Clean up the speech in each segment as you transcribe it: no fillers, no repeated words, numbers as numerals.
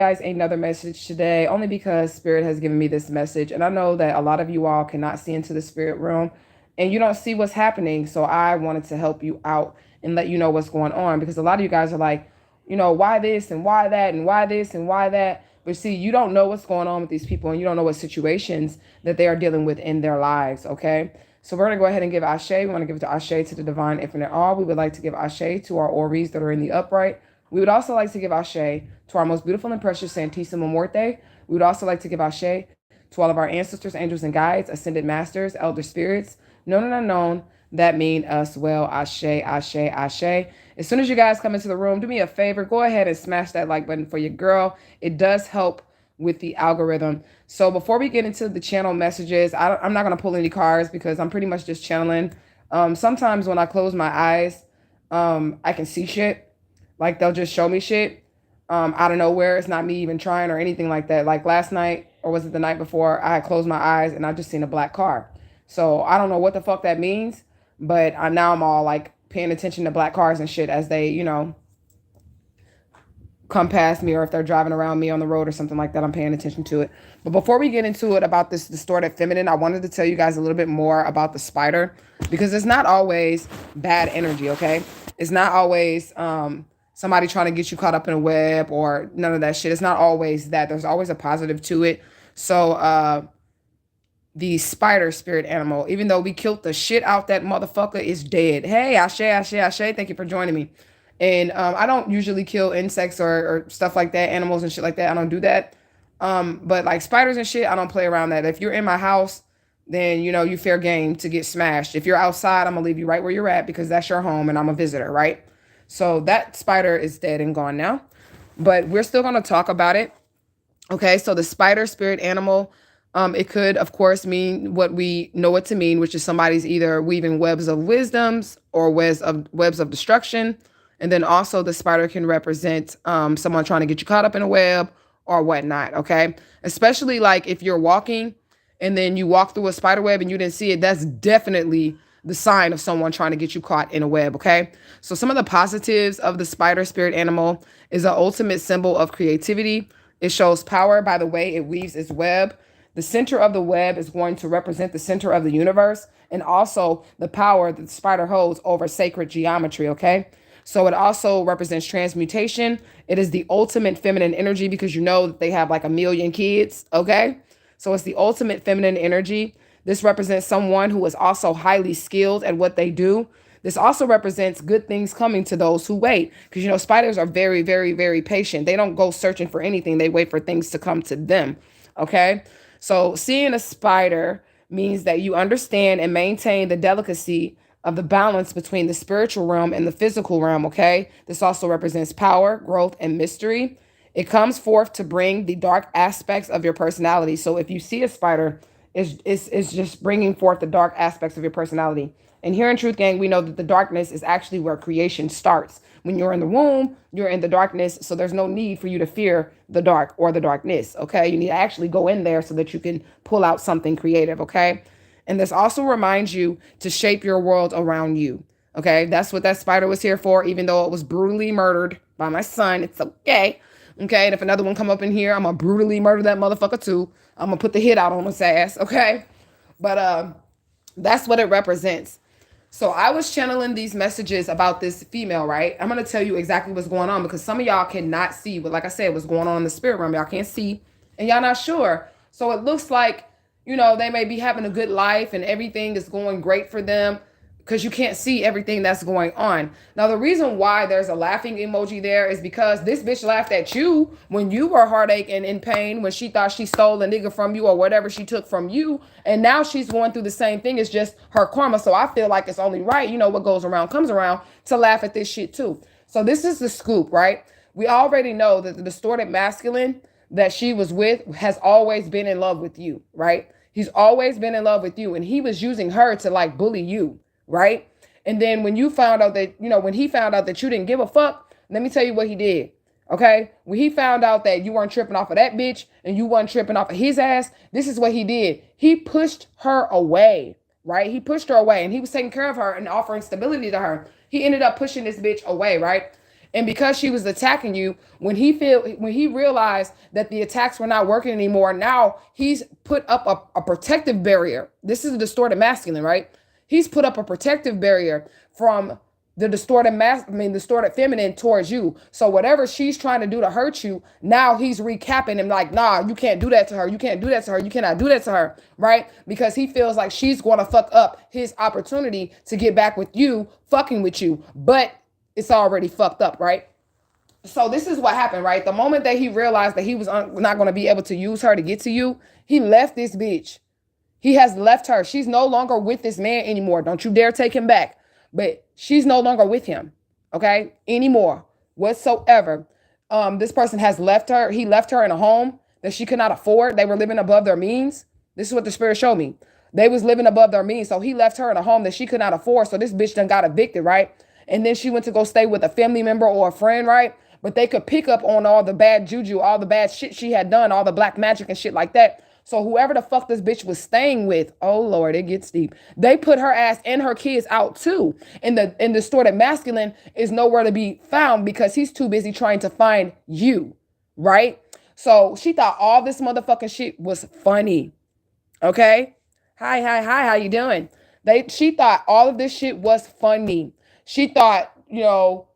guys another message today, only because Spirit has given me this message. And I know that a lot of you all cannot see into the spirit realm and you don't see what's happening. So I wanted to help you out and let you know what's going on, because a lot of you guys are like, why this and why that and why this and why that. But see, you don't know what's going on with these people and you don't know what situations that they are dealing with in their lives, okay? So we're going to go ahead and give Ashe. We want to give it to Ashe, to the divine infinite all. We would like to give Ashe to our Oris that are in the upright. We would also like to give Ashe to our most beautiful and precious Santissima Muerte. We would also like to give Ashe to all of our ancestors, angels, and guides, ascended masters, elder spirits, known and unknown, that mean us well. Ashe, Ashe, Ashe. As soon as you guys come into the room, do me a favor. Go ahead and smash that like button for your girl. It does help with the algorithm. So before we get into the channel messages, I'm not going to pull any cards because I'm pretty much just channeling. Sometimes when I close my eyes, I can see shit. Like they'll just show me shit out of nowhere. It's not me even trying or anything like that. Like last night, or was it the night before, I had closed my eyes and I just seen a black car. So I don't know what the fuck that means, but now I'm all like paying attention to black cars and shit as they, come past me, or if they're driving around me on the road or something like that, I'm paying attention to it. But before we get into it about this distorted feminine, I wanted to tell you guys a little bit more about the spider, because it's not always bad energy, okay? It's not always somebody trying to get you caught up in a web or none of that shit. It's not always that. There's always a positive to it. So the spider spirit animal, even though we killed the shit out that motherfucker, is dead. Hey, Ashe, Ashe, Ashe, thank you for joining me. And I don't usually kill insects or stuff like that, animals and shit like that. I don't do that. But like spiders and shit, I don't play around that. If you're in my house, then, you fair game to get smashed. If you're outside, I'm going to leave you right where you're at because that's your home and I'm a visitor, right? So that spider is dead and gone now. But we're still going to talk about it. Okay, so the spider spirit animal, it could, of course, mean what we know it to mean, which is somebody's either weaving webs of wisdoms or webs of destruction. And then also the spider can represent someone trying to get you caught up in a web or whatnot, okay? Especially like if you're walking and then you walk through a spider web and you didn't see it, that's definitely the sign of someone trying to get you caught in a web, okay? So some of the positives of the spider spirit animal is an ultimate symbol of creativity. It shows power by the way it weaves its web. The center of the web is going to represent the center of the universe and also the power that the spider holds over sacred geometry, okay? So it also represents transmutation. It is the ultimate feminine energy because you know that they have like a million kids, okay? So it's the ultimate feminine energy. This represents someone who is also highly skilled at what they do. This also represents good things coming to those who wait, because spiders are very, very, very patient. They don't go searching for anything. They wait for things to come to them, okay? So seeing a spider means that you understand and maintain the delicacy of the balance between the spiritual realm and the physical realm, okay? This also represents power, growth, and mystery. It comes forth to bring the dark aspects of your personality. So if you see a spider, it's just bringing forth the dark aspects of your personality. And here in Truth Gang, we know that the darkness is actually where creation starts. When you're in the womb, you're in the darkness, so there's no need for you to fear the dark or the darkness, okay? You need to actually go in there so that you can pull out something creative, okay? And this also reminds you to shape your world around you, okay? That's what that spider was here for, even though it was brutally murdered by my son. It's okay, okay? And if another one come up in here, I'm going to brutally murder that motherfucker too. I'm going to put the hit out on his ass, okay? But that's what it represents. So I was channeling these messages about this female, right? I'm going to tell you exactly what's going on because some of y'all cannot see, but like I said, what's going on in the spirit realm. Y'all can't see and y'all not sure. So it looks like, they may be having a good life and everything is going great for them because you can't see everything that's going on. Now, the reason why there's a laughing emoji there is because this bitch laughed at you when you were heartache and in pain, when she thought she stole a nigga from you or whatever she took from you. And now she's going through the same thing. It's just her karma. So I feel like it's only right, what goes around comes around, to laugh at this shit too. So this is the scoop, right? We already know that the distorted masculine that she was with has always been in love with you, right? He's always been in love with you. And he was using her to like bully you, right? And then when you found out that, when he found out that you didn't give a fuck, let me tell you what he did. Okay? When he found out that you weren't tripping off of that bitch and you weren't tripping off of his ass, this is what he did. He pushed her away, right? He pushed her away and he was taking care of her and offering stability to her. He ended up pushing this bitch away, right? And because she was attacking you, when he realized that the attacks were not working anymore, now he's put up a protective barrier. This is a distorted masculine, right? He's put up a protective barrier from the distorted feminine towards you. So whatever she's trying to do to hurt you, now he's recapping and like, nah, you can't do that to her. You can't do that to her. You cannot do that to her, right? Because he feels like she's going to fuck up his opportunity to get back with you, fucking with you. But it's already fucked up, right? So this is what happened, right? The moment that he realized that he was not going to be able to use her to get to you, he left this bitch. He has left her. She's no longer with this man anymore. Don't you dare take him back. But she's no longer with him, okay, anymore whatsoever. This person has left her. He left her in a home that she could not afford. They were living above their means. This is what the spirit showed me. They was living above their means. So he left her in a home that she could not afford. So this bitch done got evicted, right? And then she went to go stay with a family member or a friend, right? But they could pick up on all the bad juju, all the bad shit she had done, all the black magic and shit like that. So whoever the fuck this bitch was staying with, oh Lord, it gets deep. They put her ass and her kids out too. And the distorted masculine is nowhere to be found because he's too busy trying to find you, right? So she thought all this motherfucking shit was funny. Okay? Hi, how you doing? She thought all of this shit was funny. She thought,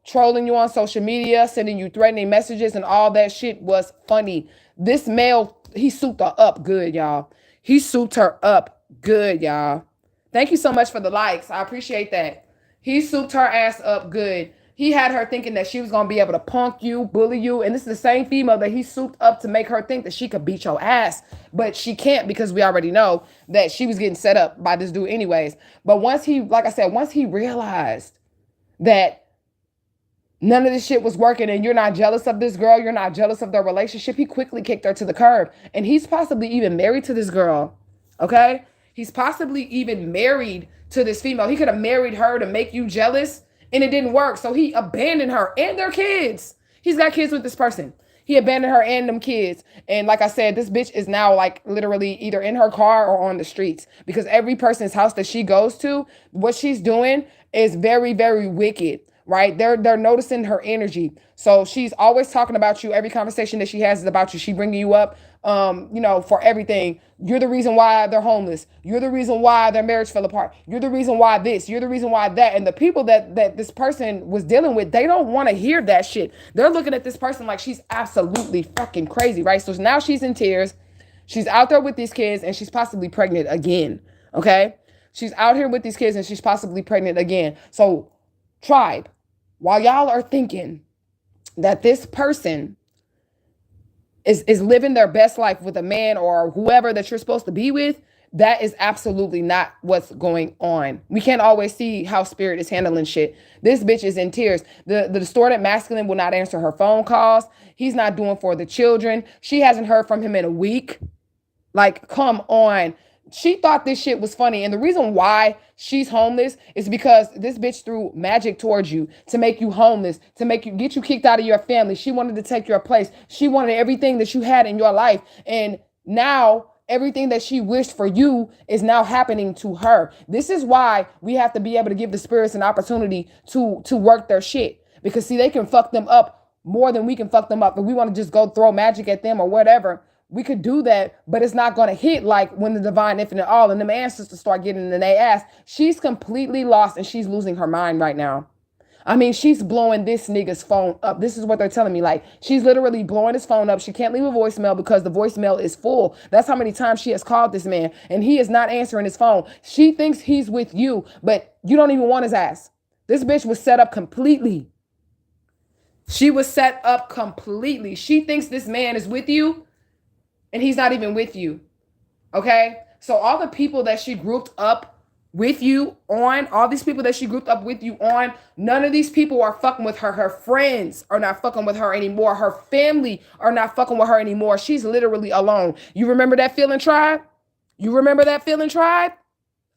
trolling you on social media, sending you threatening messages and all that shit was funny. This male, he souped her up good, y'all. He souped her up good, y'all. Thank you so much for the likes. I appreciate that. He souped her ass up good. He had her thinking that she was going to be able to punk you, bully you. And this is the same female that he souped up to make her think that she could beat your ass. But she can't because we already know that she was getting set up by this dude anyways. But once he realized that none of this shit was working and you're not jealous of this girl, you're not jealous of their relationship, he quickly kicked her to the curb. And he's possibly even married to this girl, okay? He's possibly even married to this female. He could have married her to make you jealous and it didn't work. So he abandoned her and their kids. He's got kids with this person. He abandoned her and them kids. And like I said, this bitch is now like literally either in her car or on the streets because every person's house that she goes to, what she's doing is very, very wicked. Right? They're noticing her energy. So she's always talking about you. Every conversation that she has is about you. She bringing you up, for everything. You're the reason why they're homeless. You're the reason why their marriage fell apart. You're the reason why this. You're the reason why that. And the people that this person was dealing with, they don't want to hear that shit. They're looking at this person like she's absolutely fucking crazy, right? So now she's in tears. She's out there with these kids and she's possibly pregnant again. Okay? She's out here with these kids and she's possibly pregnant again. So tribe, while y'all are thinking that this person is living their best life with a man or whoever that you're supposed to be with, that is absolutely not what's going on. We can't always see how spirit is handling shit. This bitch is in tears. The distorted masculine will not answer her phone calls. He's not doing for the children. She hasn't heard from him in a week. Like, come on. She thought this shit was funny. And the reason why she's homeless is because this bitch threw magic towards you to make you homeless, to get you kicked out of your family. She wanted to take your place. She wanted everything that you had in your life. And now everything that she wished for you is now happening to her. This is why we have to be able to give the spirits an opportunity to work their shit. Because see, they can fuck them up more than we can fuck them up. If we want to just go throw magic at them or whatever, we could do that, but it's not going to hit like when the divine infinite all and them ancestors start getting in their ass. She's completely lost and she's losing her mind right now. I mean, she's blowing this nigga's phone up. This is what they're telling me. Like, she's literally blowing his phone up. She can't leave a voicemail because the voicemail is full. That's how many times she has called this man and he is not answering his phone. She thinks he's with you, but you don't even want his ass. This bitch was set up completely. She was set up completely. She thinks this man is with you. And he's not even with you, okay? So all the people that she grouped up with you on, none of these people are fucking with her. Her friends are not fucking with her anymore. Her family are not fucking with her anymore. She's literally alone. You remember that feeling, tribe?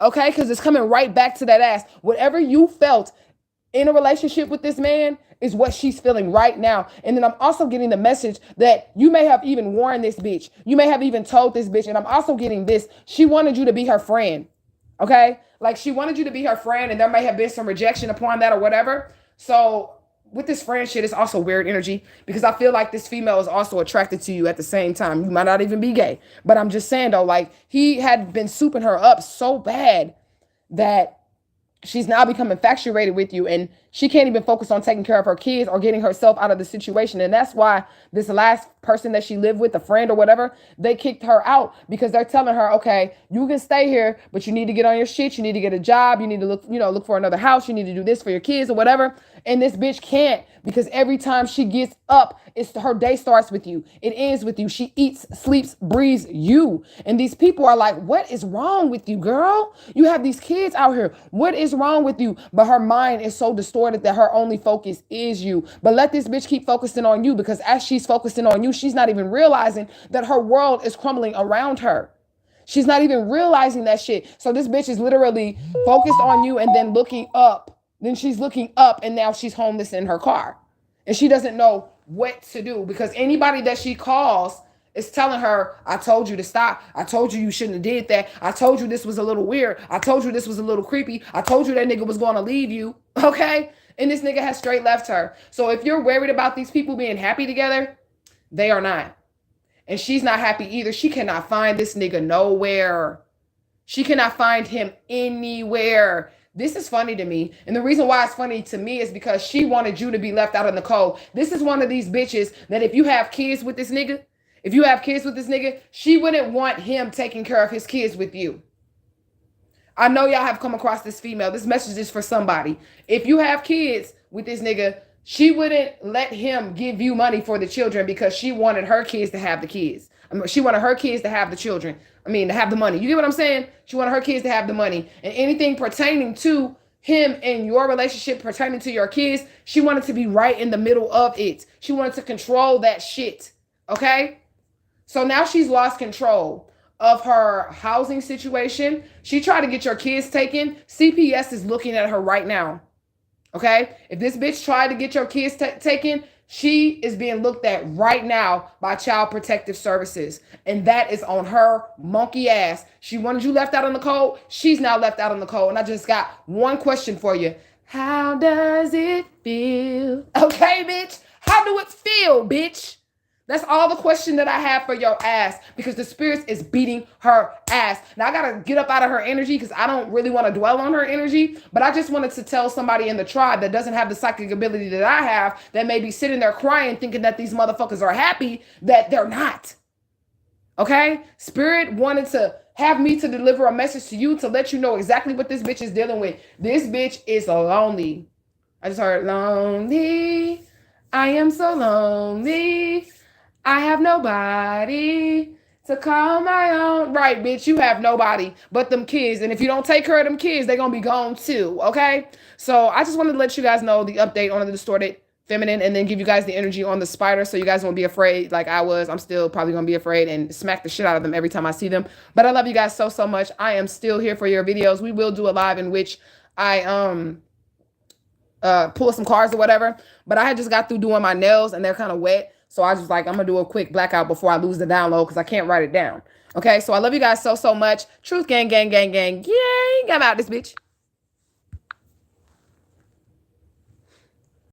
Okay, because it's coming right back to that ass. Whatever you felt in a relationship with this man is what she's feeling right now. And then I'm also getting the message that you may have even warned this bitch. You may have even told this bitch. And I'm also getting this. She wanted you to be her friend. Okay? Like she wanted you to be her friend and there may have been some rejection upon that or whatever. So with this friend shit, it's also weird energy because I feel like this female is also attracted to you at the same time. You might not even be gay, but I'm just saying though, like he had been souping her up so bad that she's now become infatuated with you, and she can't even focus on taking care of her kids or getting herself out of the situation. And that's why this last person that she lived with, a friend or whatever, they kicked her out because they're telling her, okay, you can stay here, but you need to get on your shit. You need to get a job. You need to look for another house. You need to do this for your kids or whatever. And this bitch can't, because every time she gets up, it's her day starts with you. It ends with you. She eats, sleeps, breathes you. And these people are like, what is wrong with you, girl? You have these kids out here. What is wrong with you? But her mind is so distorted that her only focus is you. But let this bitch keep focusing on you, because as she's focusing on you, she's not even realizing that her world is crumbling around her. She's not even realizing that shit. So this bitch is literally focused on you and then looking up. Then she's looking up and now she's homeless in her car. And she doesn't know what to do, because anybody that she calls is telling her, I told you to stop. I told you you shouldn't have did that. I told you this was a little weird. I told you this was a little creepy. I told you that nigga was going to leave you. Okay? And this nigga has straight left her. So if you're worried about these people being happy together, they are not. And she's not happy either. She cannot find this nigga nowhere. She cannot find him anywhere. This is funny to me. And the reason why it's funny to me is because she wanted you to be left out in the cold. This is one of these bitches that if you have kids with this nigga, she wouldn't want him taking care of his kids with you. I know y'all have come across this female. This message is for somebody. If you have kids with this nigga, she wouldn't let him give you money for the children because she wanted her kids to have the kids. She wanted her kids to have the children. To have the money. You get what I'm saying? She wanted her kids to have the money. And anything pertaining to him and your relationship, pertaining to your kids, she wanted to be right in the middle of it. She wanted to control that shit. Okay? So now she's lost control of her housing situation. She tried to get your kids taken. CPS is looking at her right now. Okay? If this bitch tried to get your kids taken, she is being looked at right now by Child Protective Services. And that is on her monkey ass. She wanted you left out in the cold. She's now left out in the cold. And I just got one question for you. How does it feel? Okay, bitch? How do it feel, bitch? That's all the question that I have for your ass, because the spirits is beating her ass. Now, I got to get up out of her energy because I don't really want to dwell on her energy, but I just wanted to tell somebody in the tribe that doesn't have the psychic ability that I have, that may be sitting there crying thinking that these motherfuckers are happy, that they're not. Okay? Spirit wanted to have me to deliver a message to you to let you know exactly what this bitch is dealing with. This bitch is lonely. I just heard lonely. I am so lonely. I have nobody to call my own. Right, bitch, you have nobody but them kids. And if you don't take care of them kids, they're going to be gone too, okay? So I just wanted to let you guys know the update on the distorted feminine, and then give you guys the energy on the spider so you guys won't be afraid like I was. I'm still probably going to be afraid and smack the shit out of them every time I see them. But I love you guys so much. I am still here for your videos. We will do a live in which I pull some cards or whatever. But I had just got through doing my nails and they're kind of wet. So I was just like, I'm going to do a quick blackout before I lose the download because I can't write it down. Okay, so I love you guys so much. Truth gang, gang, gang, gang, gang. I'm out this bitch.